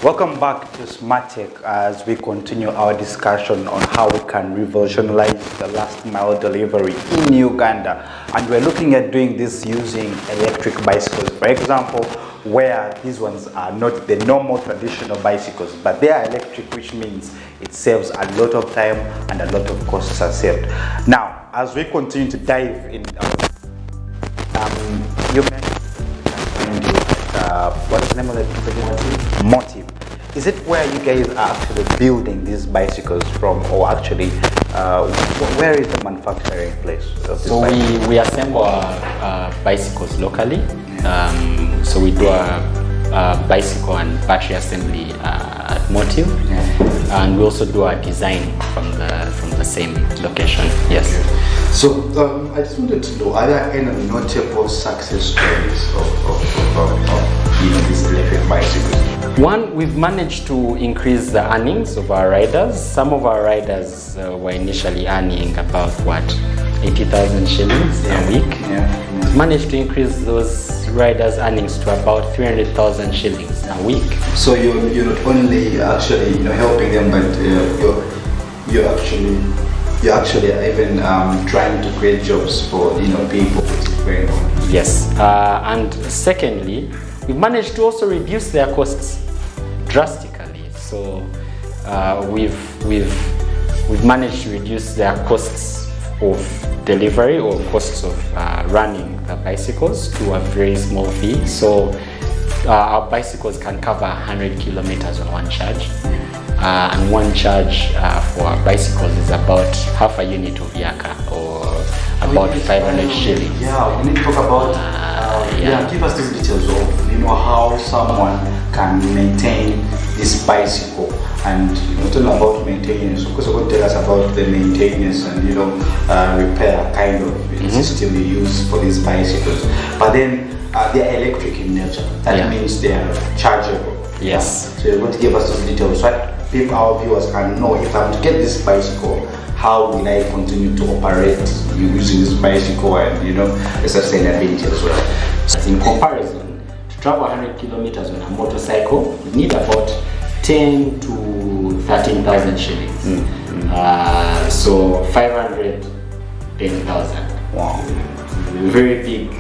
Welcome back to Smart Tech as we continue our discussion on how we can revolutionize the last mile delivery in Uganda. And we're looking at doing this using electric bicycles, for example, where these ones are not the normal traditional bicycles, but they are electric, which means it saves a lot of time and a lot of costs are saved. Now, as we continue to dive in, you mentioned what's the name of the motive? Is it where you guys are actually building these bicycles from, or actually where is the manufacturing place of this So we assemble our bicycles locally. So we do a bicycle and battery assembly at Motive, and we also do our design from the same location. Yes. So I just wanted to know, are there any notable success stories of these electric bicycles? One, we've managed to increase the earnings of our riders. Some of our riders were initially earning about 80,000 shillings a week. We've managed to increase those riders' earnings to about 300,000 shillings a week. So you're not only actually helping them, but you're actually even trying to create jobs for people. Yes, and secondly, we've managed to also reduce their costs drastically. So we've managed to reduce their costs of delivery or costs of running the bicycles to a very small fee. So our bicycles can cover 100 kilometers on one charge. And one charge for our bicycles is about half a unit of yaka, or about 500 shillings. Yeah, we need to talk about give us these details of how someone can maintain this bicycle, and not only about maintenance. Of course, you're going to tell us about the maintenance and repair kind of system you use for these bicycles. But then they're electric in nature. That means they're chargeable. Yes. So you're going to give us those details so that our viewers can know, if I'm to get this bicycle, how will I continue to operate using this bicycle, and the sustainability as well. In comparison, to travel 100 kilometers on a motorcycle, you need about 10 to 13,000 shillings. So 500, 10,000. Wow. Very big,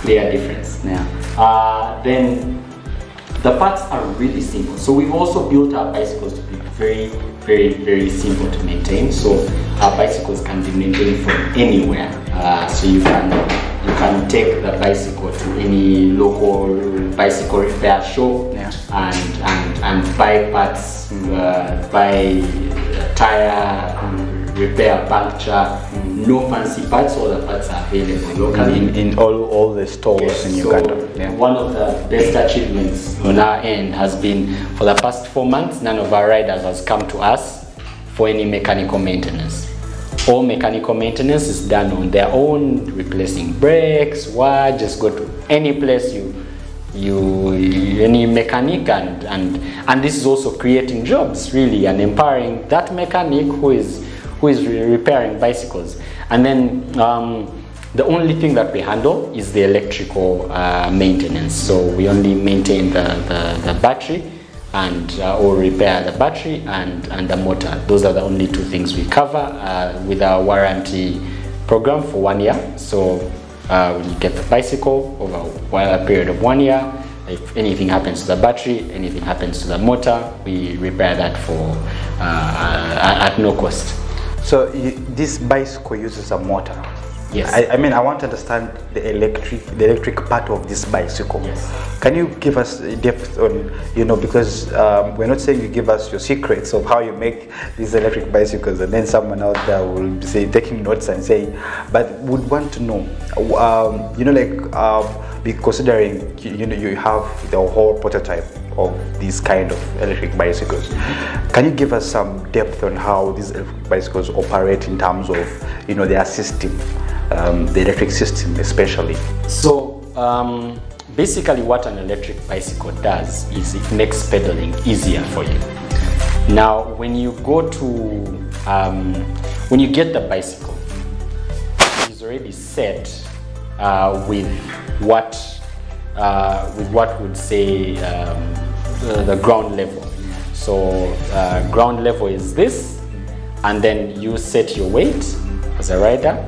clear difference. Then the parts are really simple. So we've also built our bicycles to be very, very, very simple to maintain. So our bicycles can be maintained from anywhere. So you can take the bicycle to any local bicycle repair shop and buy parts, buy tire, repair, puncture. No fancy parts, all the parts are available locally in all the stores in Uganda. One of the best achievements on our end has been, for the past 4 months, none of our riders has come to us for any mechanical maintenance. All mechanical maintenance is done on their own, replacing brakes, just go to any place any mechanic, and this is also creating jobs really, and empowering that mechanic who is repairing bicycles. And then the only thing that we handle is the electrical maintenance. So we only maintain the battery and or repair the battery and the motor. Those are the only two things we cover with our warranty program for 1 year. So we get the bicycle over a period of 1 year. If anything happens to the battery, anything happens to the motor, we repair that for at no cost. So this bicycle uses a motor. Yes. I mean, I want to understand the electric part of this bicycle. Yes. Can you give us depth on, because we're not saying you give us your secrets of how you make these electric bicycles, and then someone out there will be taking notes and saying, but would want to know, be considering, you have the whole prototype of these kind of electric bicycles. Can you give us some depth on how these electric bicycles operate in terms of, their system, the electric system especially? So basically what an electric bicycle does is it makes pedaling easier for you. Now when you go to, when you get the bicycle, it's already set with what would say the ground level. So ground level is this, and then you set your weight as a rider.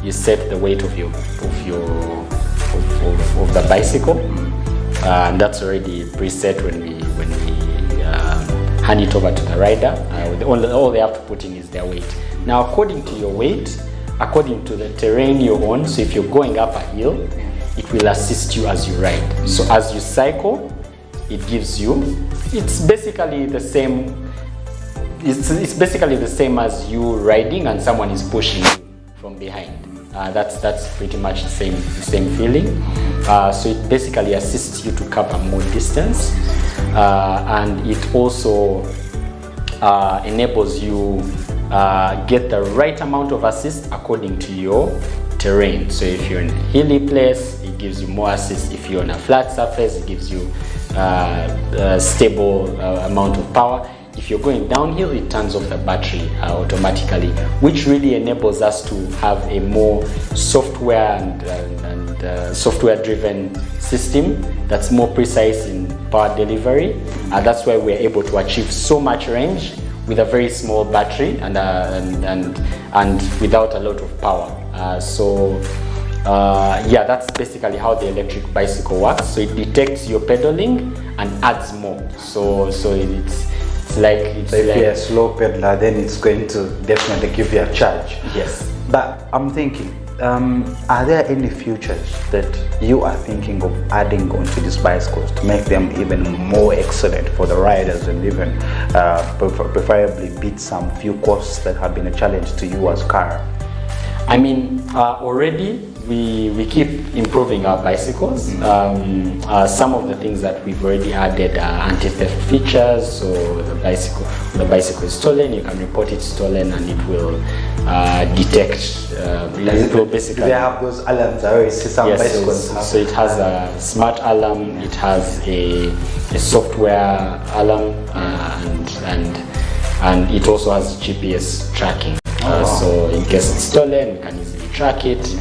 You set the weight of the bicycle, and that's already preset when we hand it over to the rider. All they have to put in is their weight. Now, according to your weight, according to the terrain you're on, so if you're going up a hill, it will assist you as you ride. So as you cycle, it gives you, it's basically the same. It's basically the same as you riding and someone is pushing you from behind. That's pretty much the same feeling. So it basically assists you to cover more distance, and it also enables you get the right amount of assist according to your terrain. So if you're in a hilly place, it gives you more assist. If you're on a flat surface, it gives you a stable amount of power. If you're going downhill, it turns off the battery automatically, which really enables us to have a more software and software-driven system that's more precise in power delivery. That's why we're able to achieve so much range with a very small battery and without a lot of power. Yeah, that's basically how the electric bicycle works. So it detects your pedaling and adds more. So if you're a slow pedaler, then it's going to definitely give you a charge. Yes. But I'm thinking, are there any features that you are thinking of adding onto these bicycles to make them even more excellent for the riders, and even preferably beat some few costs that have been a challenge to you as car? I mean, already we keep improving our bicycles. Some of the things that we've already added are anti-theft features. So the bicycle is stolen, you can report it stolen, and it will detect. It will basically. They have those alarms. I always see some bicycles. So it has a smart alarm. It has a software alarm, and it also has GPS tracking. So in case it's stolen, we can easily track it.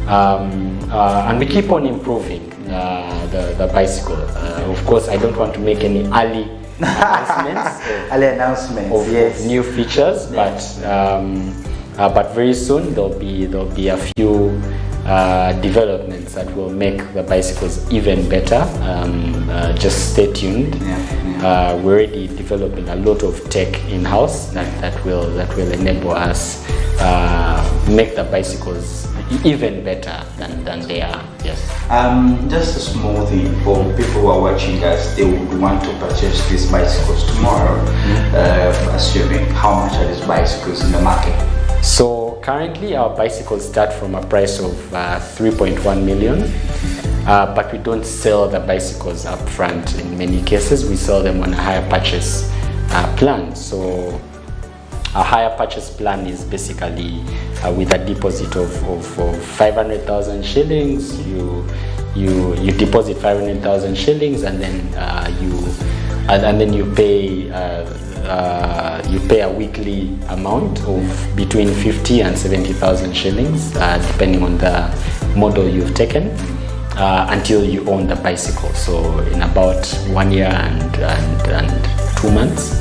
And we keep on improving the bicycle. Of course, I don't want to make any early announcements of new features, but very soon there'll be a few developments that will make the bicycles even better. Just stay tuned. We're already developing a lot of tech in-house that will enable us make the bicycles even better than they are. Yes. Just a small thing for people who are watching us, they would want to purchase these bicycles tomorrow. Assuming, how much are these bicycles in the market? So currently our bicycles start from a price of 3.1 million, but we don't sell the bicycles up front. In many cases, we sell them on a hire purchase plan. So a hire purchase plan is basically with a deposit of 500,000 shillings. You deposit 500,000 shillings, and then you pay a weekly amount of between 50 and 70,000 shillings, depending on the model you've taken, until you own the bicycle. So in about 1 year and 2 months.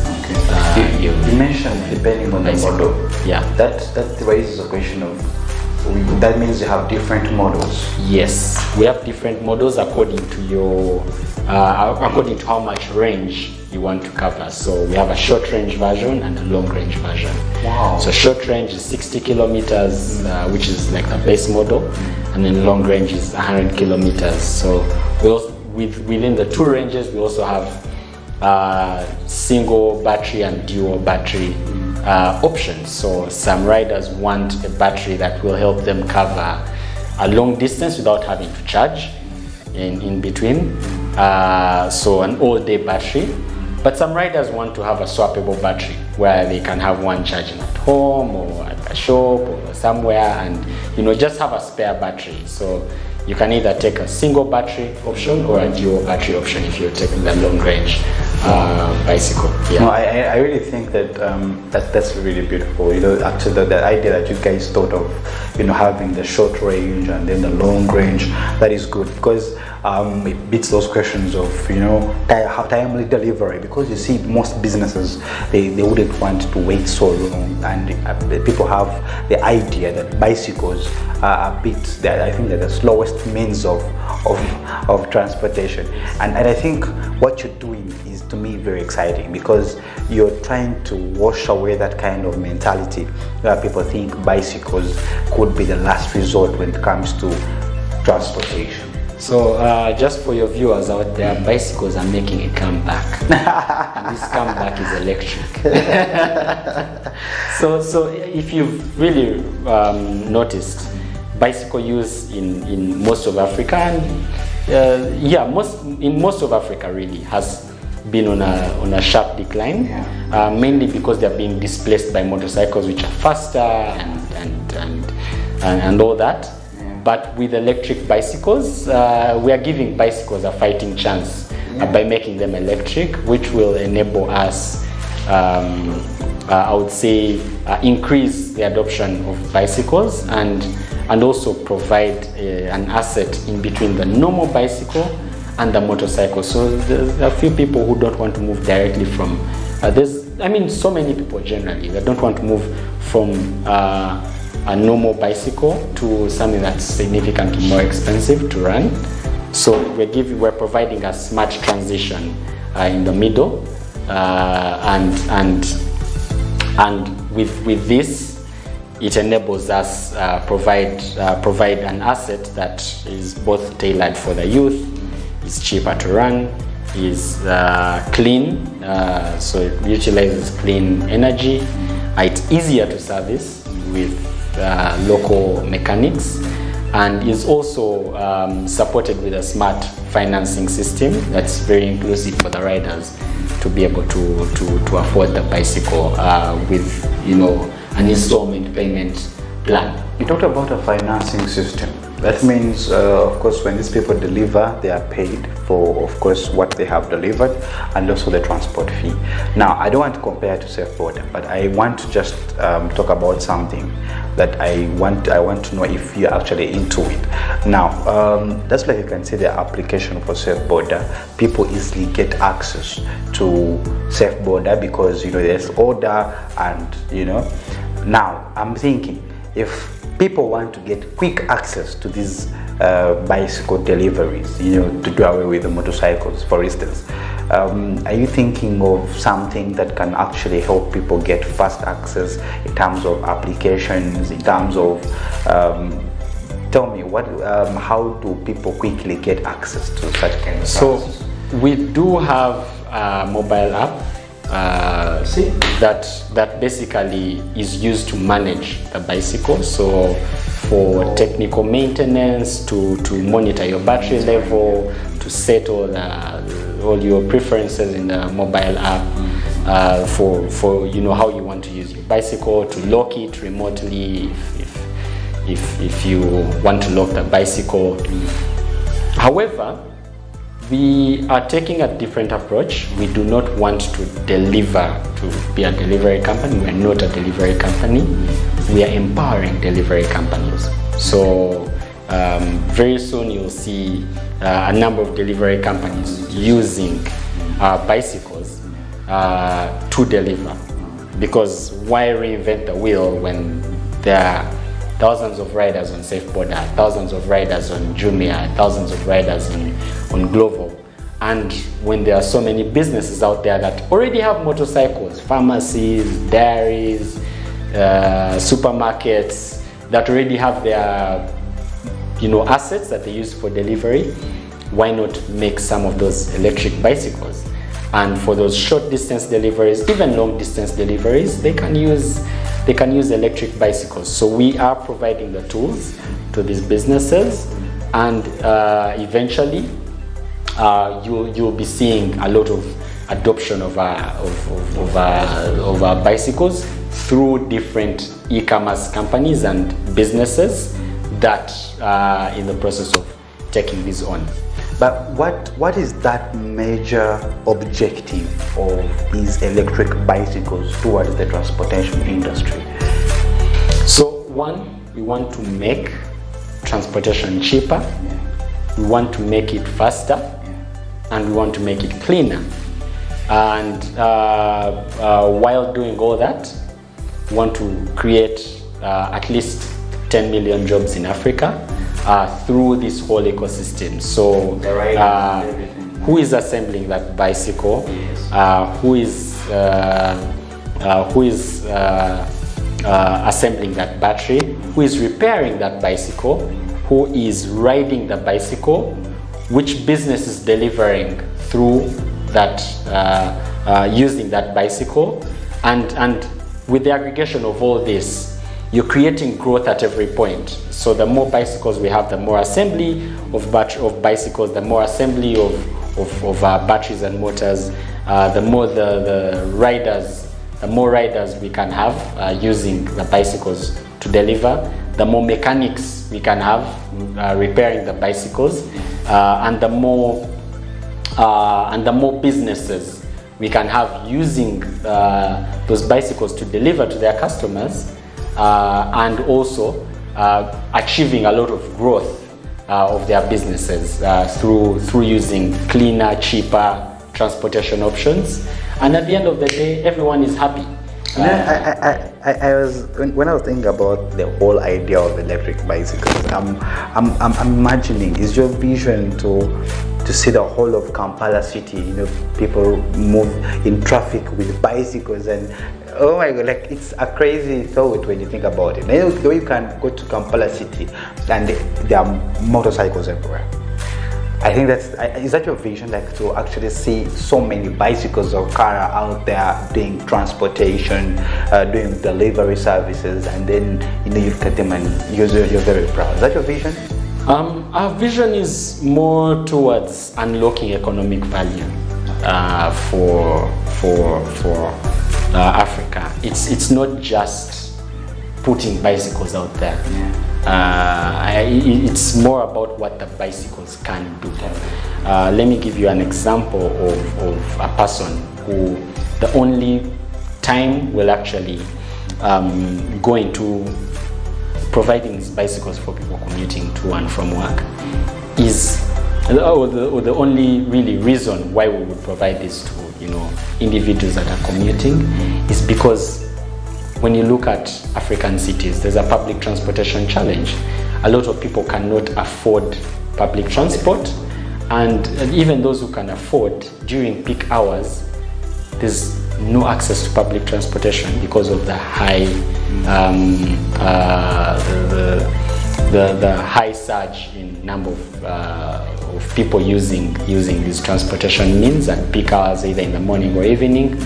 You mentioned depending on the model. Yeah. That raises a question of, that means you have different models. Yes, we have different models according to according to how much range you want to cover. So we have a short range version and a long range version. Wow. So short range is 60 kilometers, which is like the base model, and then long range is 100 kilometers. So we also, within the two ranges, we also have single battery and dual battery options. So some riders want a battery that will help them cover a long distance without having to charge in between. So an all-day battery. But some riders want to have a swappable battery where they can have one charging at home or at a shop or somewhere, and just have a spare battery. So you can either take a single battery option or a dual battery option if you're taking the long range bicycle. Yeah. No, I really think that that's really beautiful. You know, actually the idea that you guys thought of, you know, having the short range and then the long range, that is good, because it beats those questions of, you know, timely delivery, because you see most businesses, they wouldn't want to wait so long, and people have the idea that bicycles are a bit, that I think, that the slowest means of transportation, and I think what you're doing is, to me, very exciting, because you're trying to wash away that kind of mentality where people think bicycles could be the last resort when it comes to transportation. So just for your viewers out there, bicycles are making a comeback. And this comeback is electric. So if you've really noticed, bicycle use in most of Africa, and in most of Africa really has been on a sharp decline, mainly because they are being displaced by motorcycles, which are faster and all that. But with electric bicycles, we are giving bicycles a fighting chance by making them electric, which will enable us, I would say, increase the adoption of bicycles and also provide an asset in between the normal bicycle and the motorcycle. So there's a few people who don't want to move directly from, so many people generally, they don't want to move from a normal bicycle to something that's significantly more expensive to run. So we're providing a smart transition in the middle, and with this, it enables us provide an asset that is both tailored for the youth, is cheaper to run, is clean, so it utilizes clean energy. It's easier to service with local mechanics, and is also supported with a smart financing system that's very inclusive for the riders to be able to afford the bicycle with, you know, an installment payment plan. You talked about a financing system. That means, of course, when these people deliver, they are paid for, of course, what they have delivered, and also the transport fee. Now, I don't want to compare to Surfboarder, but I want to just talk about something that I want to know if you're actually into it. Now, that's like you can see the application for Surfboarder. People easily get access to Surfboarder because, you know, there's order, and, you know, now I'm thinking, if people want to get quick access to these bicycle deliveries, you know, to do away with the motorcycles, for instance, are you thinking of something that can actually help people get fast access in terms of applications, in terms of, tell me, how do people quickly get access to such kind of services? So we do have a mobile app that basically is used to manage the bicycle. So for technical maintenance, to monitor your battery level, to set all your preferences in the mobile app, for you know how you want to use your bicycle, to lock it remotely if you want to lock the bicycle. However, we are taking a different approach. We do not want to be a delivery company. We are not a delivery company. We are empowering delivery companies. So very soon you'll see a number of delivery companies using bicycles to deliver. Because why reinvent the wheel when there are thousands of riders on Surfboarder, thousands of riders on Jumia, thousands of riders on Glovo, and when there are so many businesses out there that already have motorcycles, pharmacies, dairies, supermarkets that already have their, you know, assets that they use for delivery, why not make some of those electric bicycles? And for those short distance deliveries, even long distance deliveries, they can use electric bicycles. So we are providing the tools to these businesses, and eventually you'll be seeing a lot of adoption of our bicycles through different e-commerce companies and businesses that are in the process of taking this on. But what is that major objective of these electric bicycles towards the transportation industry? So one, we want to make transportation cheaper, we want to make it faster, and we want to make it cleaner. And while doing all that, we want to create at least 10 million jobs in Africa through this whole ecosystem. So who is assembling that bicycle? Yes. Who is assembling that battery? Who is repairing that bicycle? Who is riding the bicycle? Which business is delivering through that, using that bicycle? And with the aggregation of all this, you're creating growth at every point. So the more bicycles we have, the more assembly of bicycles, the more assembly of batteries and motors, the more the more riders we can have using the bicycles to deliver, the more mechanics we can have repairing the bicycles, and the more businesses we can have using those bicycles to deliver to their customers, and also achieving a lot of growth of their businesses through using cleaner, cheaper transportation options. And at the end of the day, everyone is happy. I was when I was thinking about the whole idea of electric bicycles, I'm imagining, is your vision to see the whole of Kampala city, people move in traffic with bicycles, and oh my god, like it's a crazy thought when you think about it. Though you can go to Kampala city and there are motorcycles everywhere. I think is that your vision, like to actually see so many bicycles or cars out there doing transportation, doing delivery services, and then you look at them and you're very proud. Is that your vision? Our vision is more towards unlocking economic value for Africa. It's not just putting bicycles out there. It's more about what the bicycles can do. Let me give you an example of a person who the only time will actually go into providing these bicycles for people commuting to and from work is, or the only really reason why we would provide this to individuals that are commuting is because when you look at African cities, there's a public transportation challenge. A lot of people cannot afford public transport, and even those who can afford, during peak hours, there's no access to public transportation because of the high the high surge in number of people using these transportation means at peak hours, either in the morning or evening.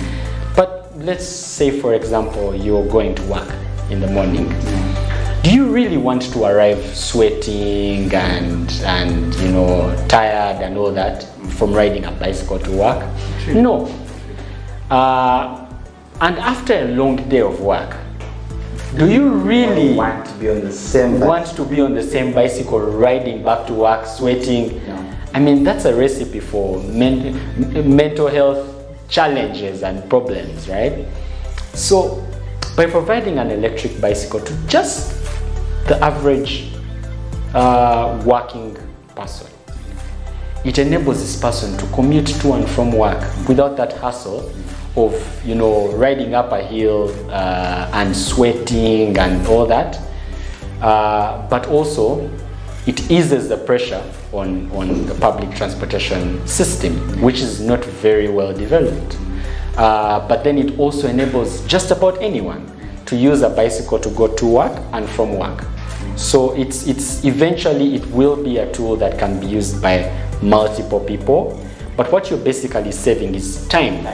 But let's say, for example, you're going to work in the morning. Do you really want to arrive sweating and tired and all that from riding a bicycle to work? No. And after a long day of work, do you really want to be on the same bicycle riding back to work sweating? No. I mean, that's a recipe for mental health challenges and problems, right? So by providing an electric bicycle to just the average working person, it enables this person to commute to and from work without that hassle of riding up a hill and sweating and all that, but also it eases the pressure on the public transportation system, which is not very well developed. But then it also enables just about anyone to use a bicycle to go to work and from work. So it's eventually it will be a tool that can be used by multiple people, but what you're basically saving is time.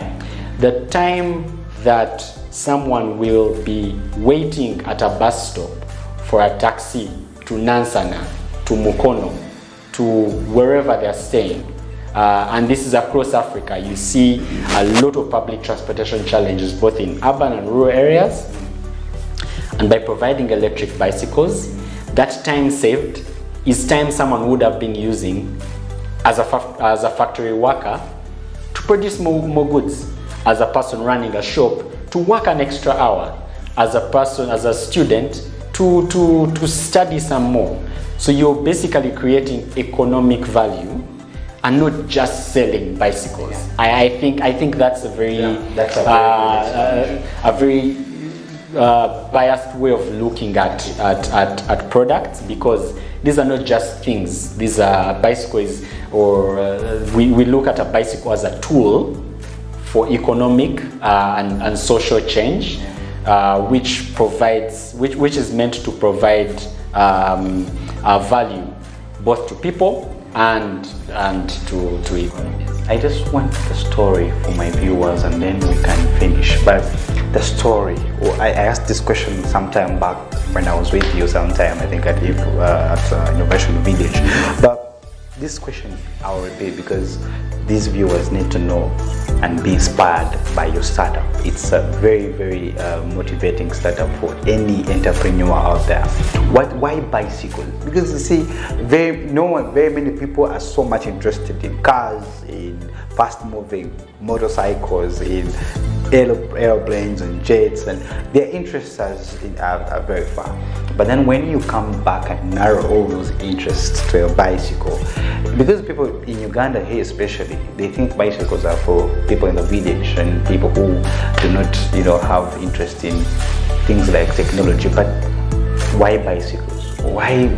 The time that someone will be waiting at a bus stop for a taxi to Nansana, to Mukono, to wherever they're staying. And this is across Africa. You see a lot of public transportation challenges both in urban and rural areas. And by providing electric bicycles, that time saved is time someone would have been using as a factory worker to produce more goods, as a person running a shop to work an extra hour, as a student to study some more. So you're basically creating economic value and not just selling bicycles. I think that's a very biased way of looking at products, because these are not just things. These are bicycles, or we look at a bicycle as a tool for economic and social change, which is meant to provide value both to people and to economies. I just want the story for my viewers and then we can finish. But the story, I asked this question sometime back when I was with you sometime, I think at Innovation Village. But this question I will repeat because these viewers need to know and be inspired by your startup. It's a very, very motivating startup for any entrepreneur out there. Why bicycle? Because you see, very many people are so much interested in cars, in fast-moving motorcycles, in airplanes and jets, and their interests are very far. But then when you come back and narrow all those interests to a bicycle, because people in Uganda here especially, they think bicycles are for people in the village and people who do not, have interest in things like technology. But why bicycles? Why?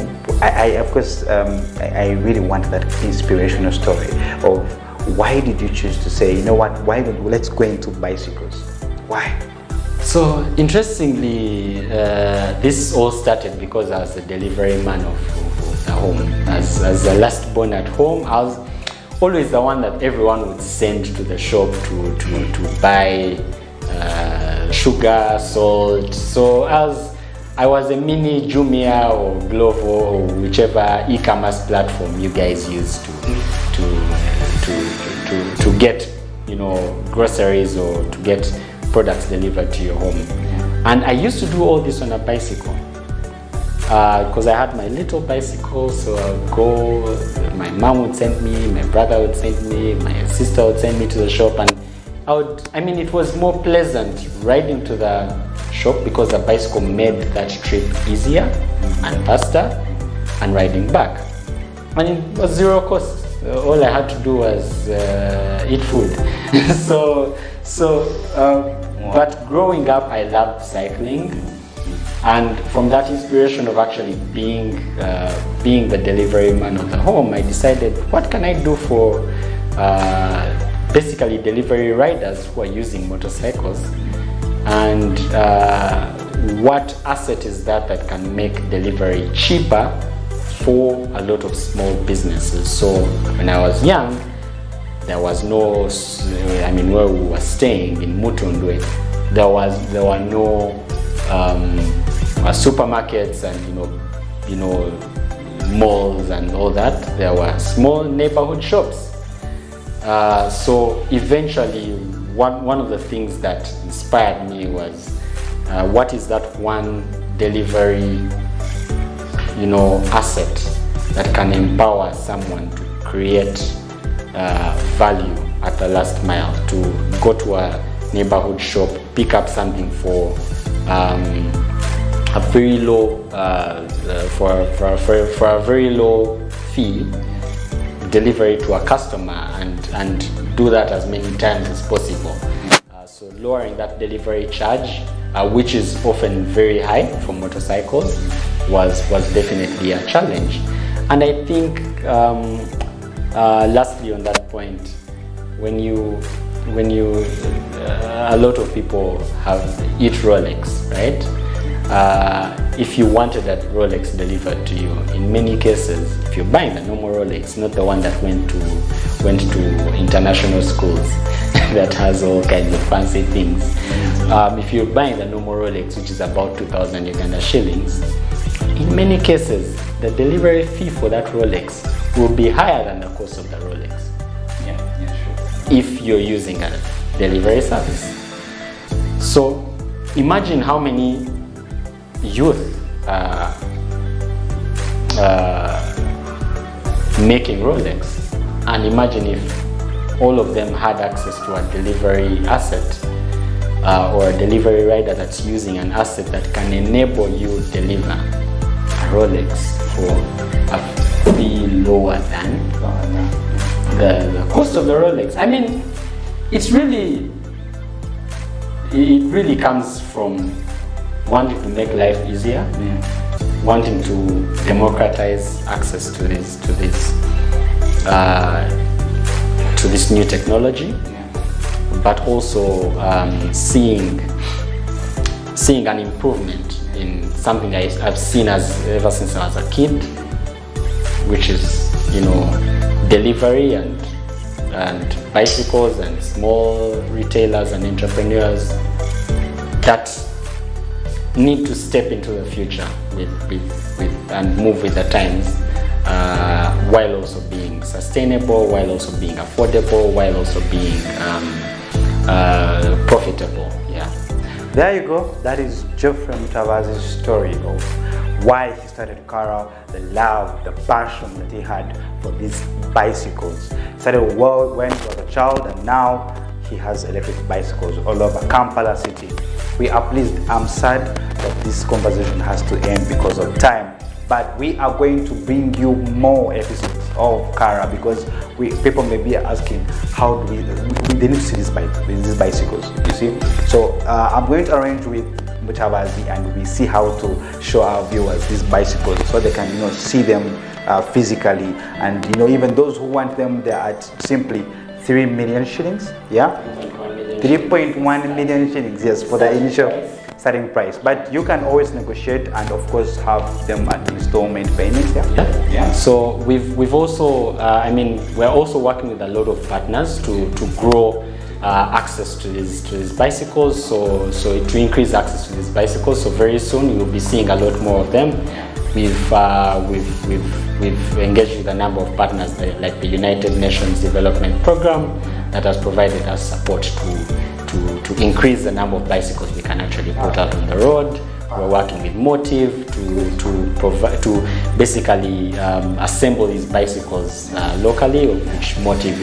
I really want that inspirational story of why did you choose to say, let's go into bicycles? Why? So interestingly, this all started because I was a delivery man of the home. As the last born at home, I was always the one that everyone would send to the shop to buy sugar, salt. So I was a mini Jumia or Glovo or whichever e-commerce platform you guys use to get groceries or to get products delivered to your home. And I used to do all this on a bicycle because I had my little bicycle. So I would go, my mom would send me, my brother would send me, my sister would send me to the shop, and it was more pleasant riding to the shop because the bicycle made that trip easier and faster, and riding back. And it was zero cost. All I had to do was eat food. But growing up, I loved cycling, and from that inspiration of actually being the delivery man of the home, I decided, what can I do for basically delivery riders who are using motorcycles, and what asset is that can make delivery cheaper for a lot of small businesses. So when I was young, there was no, where we were staying in Mutundwe, there were no supermarkets and malls and all that. There were small neighborhood shops. So eventually, one of the things that inspired me was what is that one delivery asset that can empower someone to create value at the last mile, to go to a neighborhood shop, pick up something for a very low for a very low fee, deliver it to a customer, and do that as many times as possible. So lowering that delivery charge, which is often very high for motorcycles, was definitely a challenge. And I think lastly on that point, when you a lot of people eat Rolex, right? If you wanted that Rolex delivered to you, in many cases, if you're buying the normal Rolex, not the one that went to international schools that has all kinds of fancy things. If you're buying the normal Rolex, which is about 2,000 Uganda shillings, in many cases, the delivery fee for that Rolex will be higher than the cost of the Rolex. Yeah, sure. If you're using a delivery service. So imagine how many youth making Rolex. And imagine if all of them had access to a delivery asset or a delivery rider that's using an asset that can enable you deliver a Rolex for a fee lower than the cost of the Rolex. I mean, it really comes from wanting to make life easier, wanting to democratize access to this new technology, but also seeing an improvement in something I've seen ever since I was a kid, which is, you know, delivery and bicycles and small retailers and entrepreneurs that need to step into the future with and move with the times, while also being sustainable, while also being affordable, while also being profitable. Yeah. There you go. That is Geoffrey Mutabazi's story of why he started Kara, the love, the passion that he had for these bicycles. He started when he was a child, and now he has electric bicycles all over Kampala city. We are pleased. I'm sad that this conversation has to end because of time, but we are going to bring you more episodes of Kara, because people may be asking, how do they need to see these bicycles, you see. So I'm going to arrange with Mutabazi, and we see how to show our viewers these bicycles so they can, you know, see them physically, and, you know, even those who want them, they are at simply 3 million shillings, yeah, 3.1 million shillings, yes, for the initial starting price. But you can always negotiate and of course have them at installment payments. Yeah. So we've also I mean, we're also working with a lot of partners to grow access to these bicycles, so to increase access to these bicycles. So very soon you'll be seeing a lot more of them. We've engaged with a number of partners like the United Nations Development Program that has provided us support to increase the number of bicycles we can actually put out on the road. We're working with Motive to basically assemble these bicycles locally, which Motive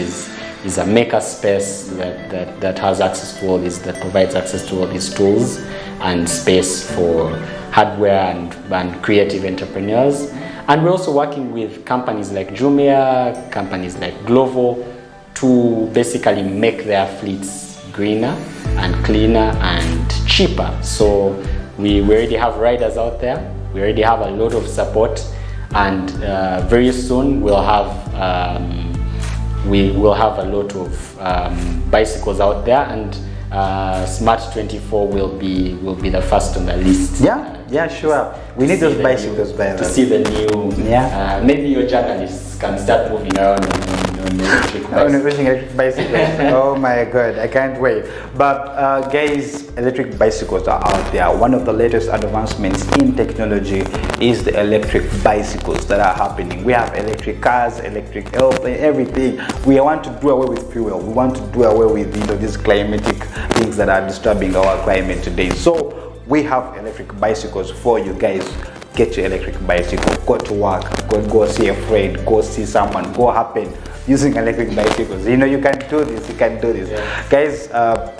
is a maker space that has access to all these, that provides access to all these tools and space for hardware and creative entrepreneurs. And we're also working with companies like Jumia, companies like Glovo, to basically make their fleets greener and cleaner and cheaper. So we already have riders out there, we already have a lot of support, and very soon we'll have a lot of bicycles out there, and Smart 24 will be the first on the list. Yeah, sure. We need those bicycles by to see the new. Yeah. Maybe your journalists can start moving around on electric bicycles. Oh my god, I can't wait. But guys, electric bicycles are out there. One of the latest advancements in technology is the electric bicycles that are happening. We have electric cars, electric airplane, everything. We want to do away with fuel. We want to do away with, you know, these climatic things that are disturbing our climate today. So we have electric bicycles for you guys. Get your electric bicycle, go to work, go see a friend, go see someone, go happen using electric bicycles. You know, you can do this, Yeah. Guys,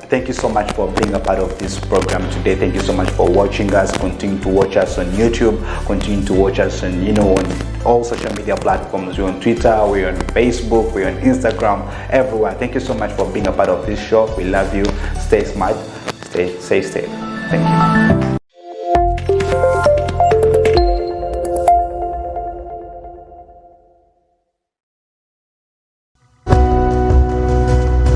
thank you so much for being a part of this program today. Thank you so much for watching us. Continue to watch us on YouTube, continue to watch us on, you know, on all social media platforms. We're on Twitter, we're on Facebook, we're on Instagram, everywhere. Thank you so much for being a part of this show. We love you. Stay smart, stay safe. Thank you.